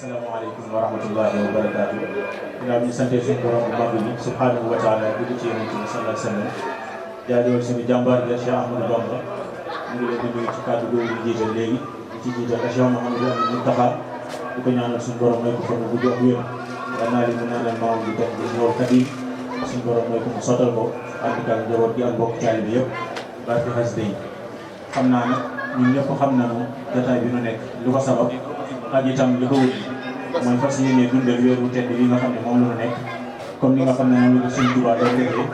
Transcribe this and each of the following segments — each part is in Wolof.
asalaamaaleykum wa rahmatullahi wa barakaatu. ginnaaw bi ñu sante suñu borom bu mag bi subhanahu wa taala di ci yonent bi sallallahu alayhi wa sallam jaajëfal suñu jàmbaar la Cheikh Ahmadou Bamba ñu ngi leen di nuyu ci kàddu googu ñu jiital léegi di ci jiital Cheikh Mouhamadou Amine Mountakha di ko ñaanal suñu borom may ko fa bu jox wér war naa leen mu ñaanal maam bi toog di ñëw Xadim suñu borom may ko mu sottal ko ànd ak njaboot gi ak mbokk taalibe bi yëpp barke xasida yi xam naa nag ñun ñëpp xam nañu jotaay bi nu nekk lu ko sabab ak itam li ko wut mooy fas yéene dundal weeru tedd bi nga xam ne moom la ñu nekk comme ni nga xam ne moom la Sëriñ Tuubaa doon defee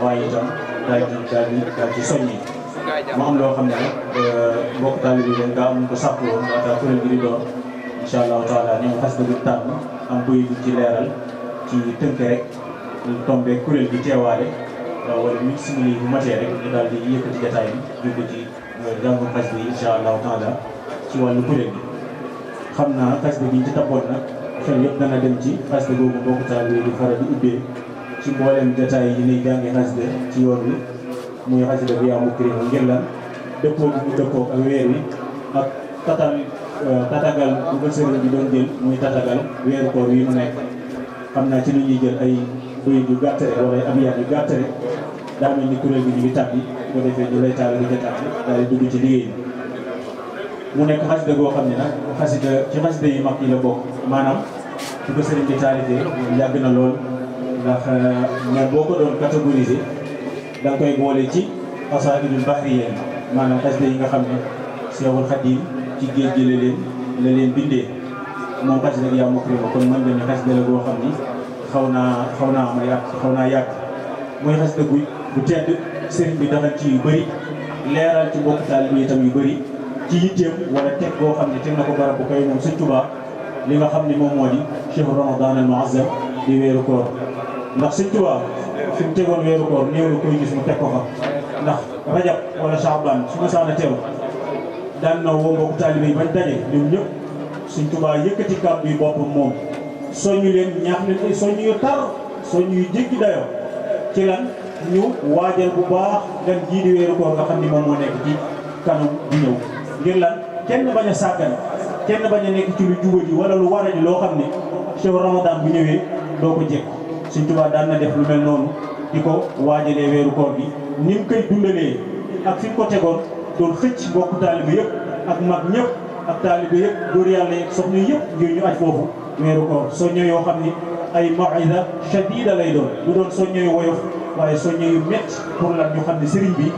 waaye itam daal ci soññi mu am loo xam ne nag mbokk taalibe bi dañ kaa am ko sàpp woon laata kuréel gi di doon incha allahu taala ñoom xas dëgg tànn am bëy bi ci leeral ci tënk rek tombé kuréel gi teewaale wala mi simili bu matee rek ñu daal di yëkkati jotaay bi jublu ci jàngu xas bi incha allahu taala ci wàllu kuréel gi xam naa xasida bi ñu ci tappoon nag xel yëpp dana dem ci xasida boobu mbokk taalibe di faral di ubbee ci mboolem détail yi ñuy jàngi xasida ci yoon wi muy xasida bi yaa mukrima ngir lan dëppoo bi mu dëppoo ak weer wi ak tatagal bu ko sëriñ bi doon jël muy tatagal weeru koor yi mu nekk xam naa ci lu ñuy jël ay bëy yu gàtt rek wala ay abiyat yu gàtt rek daa mel ni kuréel gi ñu ngi tàbbi bu ko defee ñu lay taal di jotaat daal di dugg ci liggéey bi mu nekk xasida goo xam ne nag ci xasida yi mag yi la bokk maanaam su ko sëriñ bi taalifee yàgg na lool ndax moom boo ko doon catégoriser da nga koy boole ci xasaa'idul bahriyya maanaam xasida yi nga xam ne Seexul Xadiim ci géej gi la leen bindee moom xasida gi yaa mukrima kon mën nga ne xasida la goo xam ni xaw naa yàgg mooy xasida bu tedd sëriñ bi dafa ci yu bëri leeral ci mbokk taalibe yi itam yu bëri ci yitteem wala teg boo xam ne teg na ko barab bu koy moom Sëriñ Tuubaa li nga xam ne moom moo di shahru Ramadan al muazzam di weeru koor ndax Sëriñ Tuubaa fi mu tegoon weeru koor néew la koy gis mu teg ko fa ndax rajab wala Shaaban su ma saana teew daan na woo mbokk taalibe yi bañ daje ñoom ñëpp Sëriñ Tuubaa yëkkati kàddu yi boppam moom soññu leen ñaax leen ay soññu yu tar soññu yu jéggi dayoo ci lan ñu waajal bu baax gan jii di weeru koor nga xam ni moom moo nekk ci kanam di ñëw ngir lan kenn bañ a sàggan kenn bañ a nekk ci lu jubadi wala lu war a di loo xam ne chehru Ramadan bu ñëwee doo ko jekk Sëriñ Tuubaa daan na def lu mel noonu di ko waajalee weeru koor gi ni mu koy dundalee ak fi mu ko tegoon doon xëcc mbokku taalibe yëpp ak mag ñëpp ak taalibe yëpp góor yàlla yeeg soxna yëpp ngir ñu aj foofu weeru koor soñño yoo xam ni ay mawida shadida lay doon du doon soñño yu woyof waaye soñño yu métti pour lan ñu xam ne sëriñ bi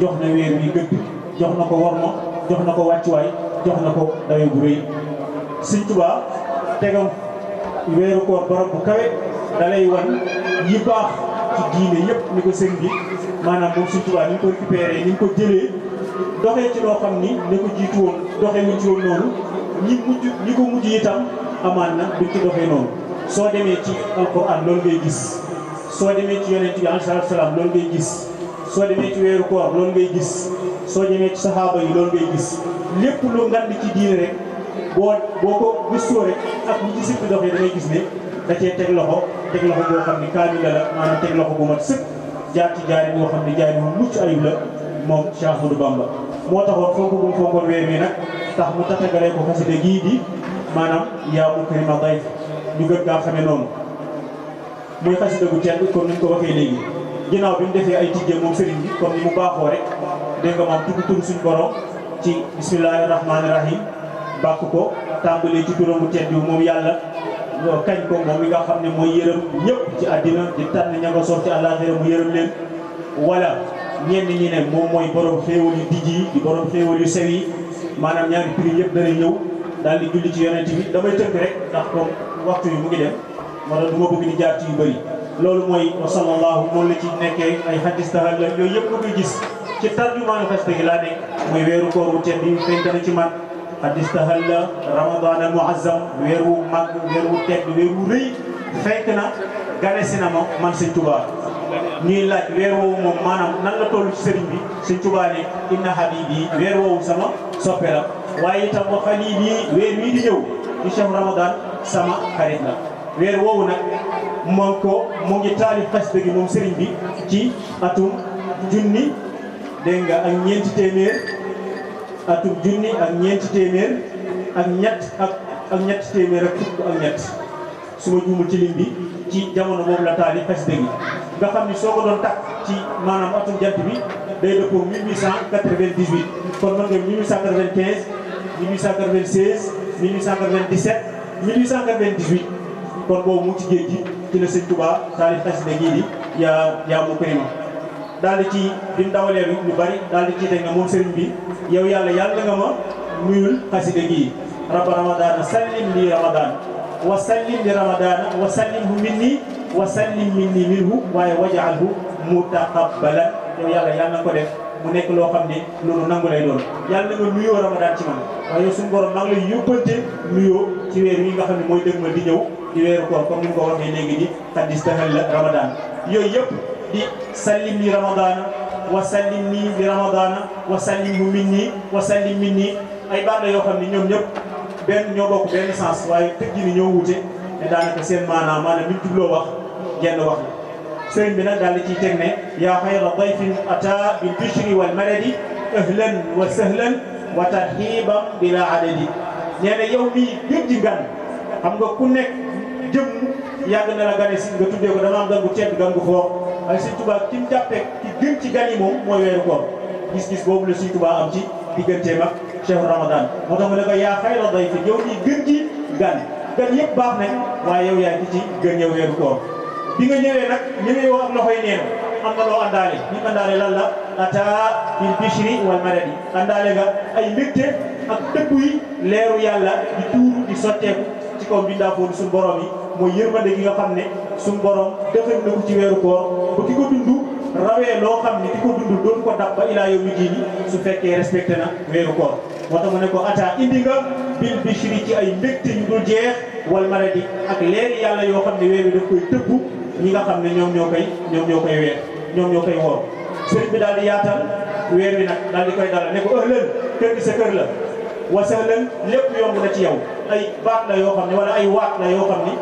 jox na weer wi gëdd jox na ko worma jox na ko wàccuwaay jox na ko dayo bu rëy Sëriñ Tuubaa tegam weeru koor borom bu kawe dalay wan yi baax ci diine yëpp ni ko sëriñ bi maanaam moom Sëriñ Tuubaa ni ñu ko récupéré ni ñu ko jëlee doxee ci loo xam ni ni ko jiitu woon doxee wuñ ci woon noonu ñi ko mujj itam amaan na duñ ci doxee noonu soo demee ci alquran loolu ngay gis soo demee ci yonent bi alayhi salaam loolu ngay gis soo demee ci weeru koor loolu ngay gis soo demee ci saxaaba yi loolu ngay gis lépp lu ngand ci diine rek boo ko gëstoo rek ak ñi ci sëpp doxee da ngay gis ne da cee teg loxo boo xam ne kaamila la maanaam teg loxo bu mat sëpp jaar ci jaari boo xam ne jaari bu mucc ayib la moom Cheikh Ahmadou Bamba moo taxoon fonk bu mu fonkoon weer wi nag tax mu tatagalee ko xasida gii di maanaam yaa mukrima dayf ñu gën kaa xamee noonu muy xasida gu tedd comme ni ñu ko waxee léegi ginnaaw bi mu defee ay tijjee moom sëriñ bi comme ni mu baaxoo rek dégg nga maam tudd suñu borom ci bismillahi rahmaani rahim bàkk ko tàmbalee ci turam bu tedd bi moom yàlla kañ ko moom mi nga xam ne mooy yërëm ñëpp ci àddina di tànn ña nga sor ci àllaaxira mu yërëm leen wala ñenn ñi ne moom mooy borom xéewal yu dijj yi di borom xéewal yu sew yi maanaam ñaari prix yëpp dana ñëw daal di julli ci yonent bi damay tënk rek ndax comme waxtu yi mu ngi dem moo tax du ma bëgg di jaar ci yu bëri loolu mooy wa sallallahu noonu la ci nekkee ay xadis taxal la yooyu yëpp nga koy gis ci tarjumaanu xasida gi laa nekk muy weeru koor wu tedd bi fenk na ci man xadis taxal la ramadan al muazzam weer wu mag weer wu tedd weer wu rëy fenk na gane si na ma man Sëriñ Tuubaa ñuy laaj weer woowu moom maanaam nan la toll ci sëriñ bi Sëriñ Tuubaa ne inna habibi weer woowu sama soppe la waaye itam wa xalili weer wii di ñëw di chehru Ramadan sama xarit la weer woowu nag mu ngi taalif xasida gi moom sëriñ bi ci atum junni dégg nga ak ñeenti téeméer ak ñett ak ak ñett téeméer ak fukk ak ñett su ma juumul ci lim bi ci jamono boobu la taali xasida gi nga xam ni soo ko doon takk ci maanaam atum jant bi day dëppoo 1898 kon mën nga 1895 1896 1897 1898 kon boobu mu ci géej gi ci la sëñ Touba taali xasida gii di yaa mu karima daal di ci bi mu dawalee lu bari daal di ci teg nga moom sëriñ bi yow yàlla nga ma nuyul xasida gii rabba ramadana sallim li ramadan wa sallim li ramadana wa sallimhu minni wa sallim minni minhu waaye waj'alhu mutaqabbalan yow yàlla nga ko def mu nekk loo xam ne loolu nangu lay doon yàlla nga nuyoo ramadan ci man waaye yow suñu borom maa ngi lay yóbbante nuyoo ci weer yi nga xam ne mooy dëgmal di ñëw di weeru koor comme ni nga ko waxee léegi di qad istahalla ramadan yooyu yëpp di sallim li ramadana wa sallim nii li ramadana wa sallimhu minni wa sallim minni ay baat la yoo xam ne ñoom ñëpp benn ñoo bokk benn sens waaye tëgg ni ñoo wute te daanaka seen maanaam liñ jubloo wax genn wax la sëriñ bi nag daal di ciy teg ne yaa xayra dayfin ata bil bishri wal madadi ahlan wa sahlan wa tarhiban bila adadi nee na yow mii gën ji gan xam nga ku nekk jëm yàgg na la gane si nga tuddee ko dama am gan gu tedd gan gu foor waaye Sëriñ Tuubaa ki mu jàppee ki gën ci gan yi moom mooy weeru koor gis-gis boobu la Sëriñ Tuubaa am ci digganteem ak chehru ramadan moo tax mu ne ko yaa xayra dayfin yow mii gën ji gan yëpp baax nañ waaye yow yaa ngi ci gën yow weeru koor bi nga ñëwee nag ñëwee woo ak loxoy neen am na loo àndaale ñu àndaale lan la ata bil bishri wal madadi àndaale nga ay mbégte ak dëggu yi leeru yàlla di tuuru di sotteeku ci kaw mbindaafoon suñu borom yi mooy yërmande gi nga xam ne suñu borom defal na ko ci weeru koor ba ki ko dund rawee loo xam ne ki ko dund doon ko dab ba ilaa yawmi diini su fekkee respecté na weeru koor moo tax mu ne ko ata indi nga bil bishri ci ay mbégte yu dul jeex wal madadi ak leeri yàlla yoo xam ne weer bi daf koy tëbbu ñi nga xam ne ñoom ñoo koy weer ñoom ñoo koy woor sëriñ bi daal di yaatal weer wi nag daal di koy dalal ne ko ëllëg kër gi sa kër la wa sahlan lépp yomb na ci yow ay baat la yoo xam ne wala ay waat la yoo xam ni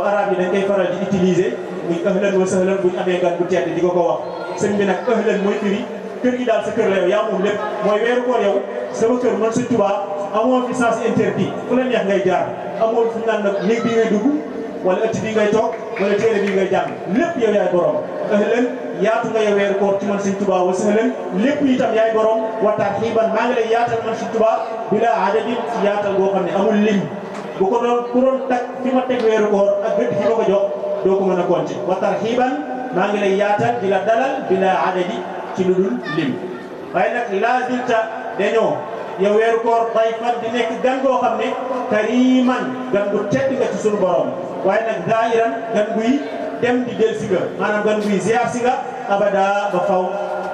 arab yi dañ koy faral di utiliser muy ahlan wa sahlan buñ amee gan bu tedd di ko wax sëriñ bi nag ahlan mooy firi kër gi daal sa kër la yow yaa moom lépp mooy weeru koor yow sama kër man Sëriñ Tuubaa amoo fi sens interdit fu la neex ngay jaar amoo fu ñu naan nag néeg bi ngay dugg wala ëtt bi ngay toog wala téere bi ngay jàng lépp yow yaay borom ahlan yaatu nga yow weeru koor ci man Sëriñ Tuubaa wa sahlan lépp itam yaay borom wa tarhiban maa ngi lay yaatal man Sëriñ Tuubaa bila adadin ci yaatal boo xam ne amul lim bu ko doon ku doon tag fi ma teg weeru koor ak gëdd fi ma ko jox doo ko mën a compter wa tarhiban maa ngi lay yaatal di la dalal bila adadi ci lu dul lim waaye nag laa dilta dañoo yow weeru koor dayfan di nekk gan goo xam ne kariman gan gu tedd nga ci sunu borom waaye nag daayiran gan guy dem di del si nga maanaam gan guy ziar si nga abada ba faw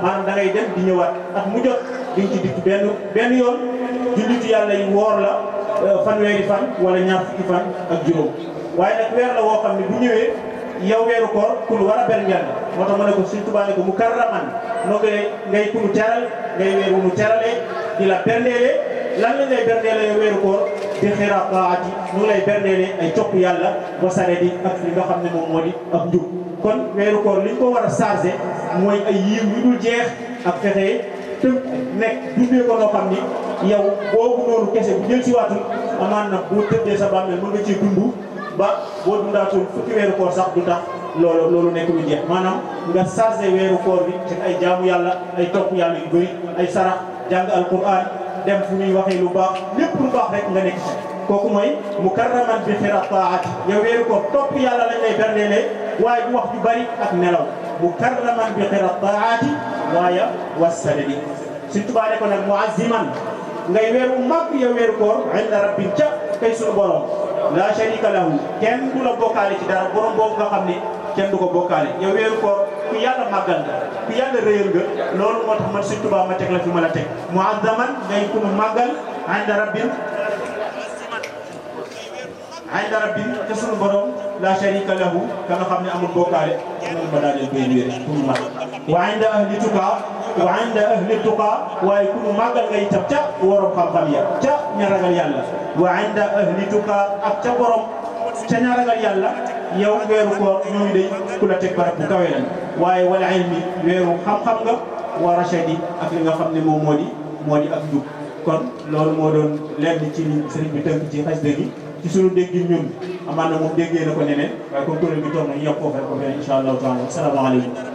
maanaam da ngay dem di ñëwaat ak mu jot di nga ci dikk benn yoon jullitu yàlla yi woor la fanweeri fan wala ñaar fukki fan ak juróom waaye nag weer la woo xam ne bu ñëwee yow weeru koor ku lu war a ber ngeen moo tax ma ne ko Sëriñ Tuubaa ne ko mu karraman noo koy ngay ku nu teral ngay weeru nu teralee di la berndeele lan la ngay berndeele yow weeru koor di xira taati ñu ngi lay berndeele ay topp yàlla ba sare di ak li nga xam ne moom moo di ak njub kon weeru koor li ñu ko war a chargé mooy ay yiw yu dul jeex ak fexe tënk nekk dundee ko noo xam ni yow boobu noonu kese bu jël si waatul amaan na boo tëddee sa bàmmeel mën nga ci dund ba boo dundaatul fukki weeru koor sax du tax loolu nekk lu jeex maanaam nga chargé weeru koor bi ci ay jaamu yàlla ay topp yàlla yu bëri ay sarax jàng alquran dem fu ñuy waxee lu baax lépp lu baax rek nga nekk ci kooku mooy mukarraman bi xira taati yow weeru koor topp yàlla lañ lay berndeelee waaye bu wax ju bëri ak nelaw mukarraman bi xira taati waaye wassadadi Sëriñ Tuubaa ne ko nag muazziman ngay weeru mag yow weeru koor inda rabbin ca kay sunu borom la sharika lahu kenn du la bokkaale ci dara borom boobu nga xam ne kenn du ko bokkaale yow weeru koor ku yàlla màggal nga ku yàlla rëyal nga loolu moo tax man Sëriñ Tuubaa ma teg la fi ma la teg muazzaman ngay ku nu màggal inda rabbin te sunu borom la sharika lahu ka nga xam ne amul bokkaale moom ba daal di koy wéer pour mu mag wa inda ahli tuqa waaye ku nu màggal nga itam ca borom xam-xam ya ca ña ragal yàlla wa inda ahli tuqa ak ca borom ca ña ragal yàlla yow weeru koor ñooñu day ku la teg barab bu kawe lañ waaye wala ilmi weeru xam-xam nga wa rashadi ak li nga xam ne moom moo di ak njub kon loolu moo doon lenn ci sëriñ bi tënk ci xasida gi ci sunu dégg ñun amaan na moom déggee na ko neneen waaye comme kuréel bi toog nañu yokk foofu rek ko fee incha allahu taala asalaamaaleykum